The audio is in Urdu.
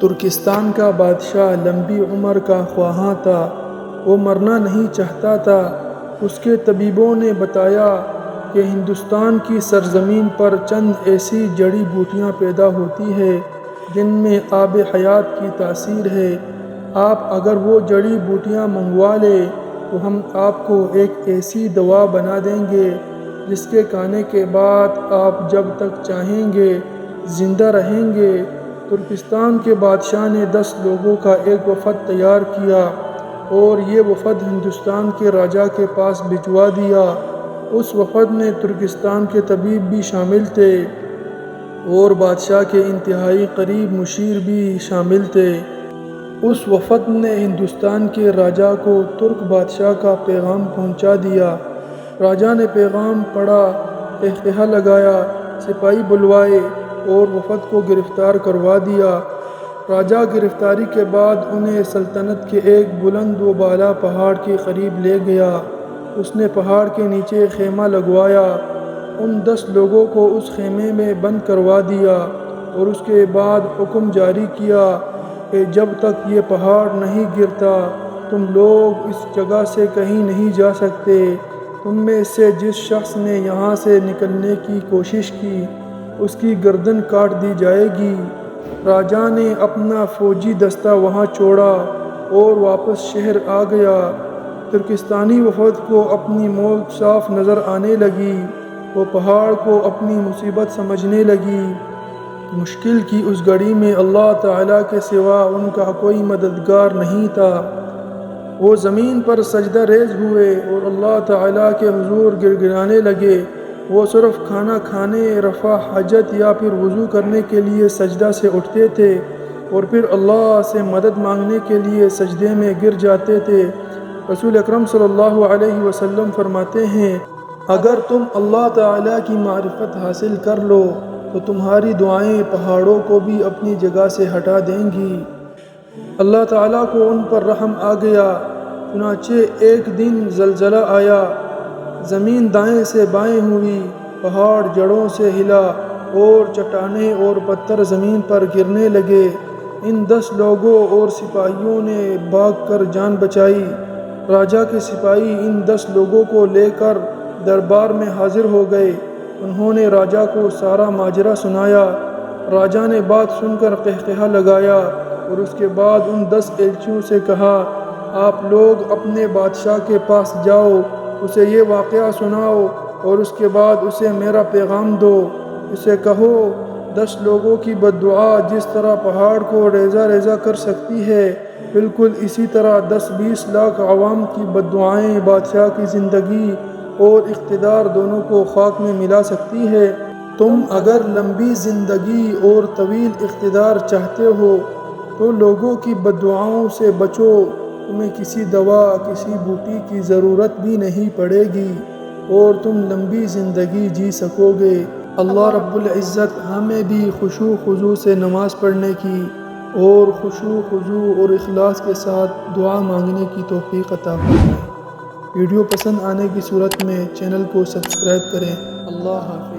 ترکستان کا بادشاہ لمبی عمر کا خواہاں تھا، وہ مرنا نہیں چاہتا تھا۔ اس کے طبیبوں نے بتایا کہ ہندوستان کی سرزمین پر چند ایسی جڑی بوٹیاں پیدا ہوتی ہیں جن میں آب حیات کی تاثیر ہے۔ آپ اگر وہ جڑی بوٹیاں منگوا لیں تو ہم آپ کو ایک ایسی دوا بنا دیں گے جس کے کھانے کے بعد آپ جب تک چاہیں گے زندہ رہیں گے۔ ترکستان کے بادشاہ نے 10 لوگوں کا ایک وفد تیار کیا اور یہ وفد ہندوستان کے راجا کے پاس بھجوا دیا۔ اس وفد میں ترکستان کے طبیب بھی شامل تھے اور بادشاہ کے انتہائی قریب مشیر بھی شامل تھے۔ اس وفد نے ہندوستان کے راجا کو ترک بادشاہ کا پیغام پہنچا دیا۔ راجا نے پیغام پڑھا، قہقہہ لگایا، سپاہی بلوائے اور وفد کو گرفتار کروا دیا۔ راجا گرفتاری کے بعد انہیں سلطنت کے ایک بلند و بالا پہاڑ کے قریب لے گیا۔ اس نے پہاڑ کے نیچے خیمہ لگوایا، ان 10 لوگوں کو اس خیمے میں بند کروا دیا اور اس کے بعد حکم جاری کیا کہ جب تک یہ پہاڑ نہیں گرتا تم لوگ اس جگہ سے کہیں نہیں جا سکتے۔ تم میں سے جس شخص نے یہاں سے نکلنے کی کوشش کی اس کی گردن کاٹ دی جائے گی۔ راجا نے اپنا فوجی دستہ وہاں چھوڑا اور واپس شہر آ گیا۔ ترکستانی وفد کو اپنی موت صاف نظر آنے لگی۔ وہ پہاڑ کو اپنی مصیبت سمجھنے لگی۔ مشکل کی اس گھڑی میں اللہ تعالیٰ کے سوا ان کا کوئی مددگار نہیں تھا۔ وہ زمین پر سجدہ ریز ہوئے اور اللہ تعالیٰ کے حضور گڑگڑانے لگے۔ وہ صرف کھانا کھانے، رفع حاجت یا پھر وضو کرنے کے لیے سجدہ سے اٹھتے تھے اور پھر اللہ سے مدد مانگنے کے لیے سجدے میں گر جاتے تھے۔ رسول اکرم صلی اللہ علیہ وسلم فرماتے ہیں، اگر تم اللہ تعالیٰ کی معرفت حاصل کر لو تو تمہاری دعائیں پہاڑوں کو بھی اپنی جگہ سے ہٹا دیں گی۔ اللہ تعالیٰ کو ان پر رحم آ گیا، چنانچہ ایک دن زلزلہ آیا، زمین دائیں سے بائیں ہوئی، پہاڑ جڑوں سے ہلا اور چٹانیں اور پتھر زمین پر گرنے لگے۔ ان 10 لوگوں اور سپاہیوں نے بھاگ کر جان بچائی۔ راجا کے سپاہی ان 10 لوگوں کو لے کر دربار میں حاضر ہو گئے۔ انہوں نے راجا کو سارا ماجرا سنایا۔ راجا نے بات سن کر قہقہہ لگایا اور اس کے بعد ان 10 ایلچیوں سے کہا، آپ لوگ اپنے بادشاہ کے پاس جاؤ، اسے یہ واقعہ سناؤ اور اس کے بعد اسے میرا پیغام دو۔ اسے کہو 10 لوگوں کی بد دعا جس طرح پہاڑ کو ریزہ ریزہ کر سکتی ہے، بالکل اسی طرح 10-20 لاکھ عوام کی بد دعائیں بادشاہ کی زندگی اور اقتدار دونوں کو خاک میں ملا سکتی ہے۔ تم اگر لمبی زندگی اور طویل اقتدار چاہتے ہو تو لوگوں کی بد دعاؤں سے بچو، تمہیں کسی دوا، کسی بوٹی کی ضرورت بھی نہیں پڑے گی اور تم لمبی زندگی جی سکو گے۔ اللہ رب العزت ہمیں بھی خشوع خضوع سے نماز پڑھنے کی اور خشوع خضوع اور اخلاص کے ساتھ دعا مانگنے کی توفیق عطا فرمائے۔ ویڈیو پسند آنے کی صورت میں چینل کو سبسکرائب کریں۔ اللہ حافظ۔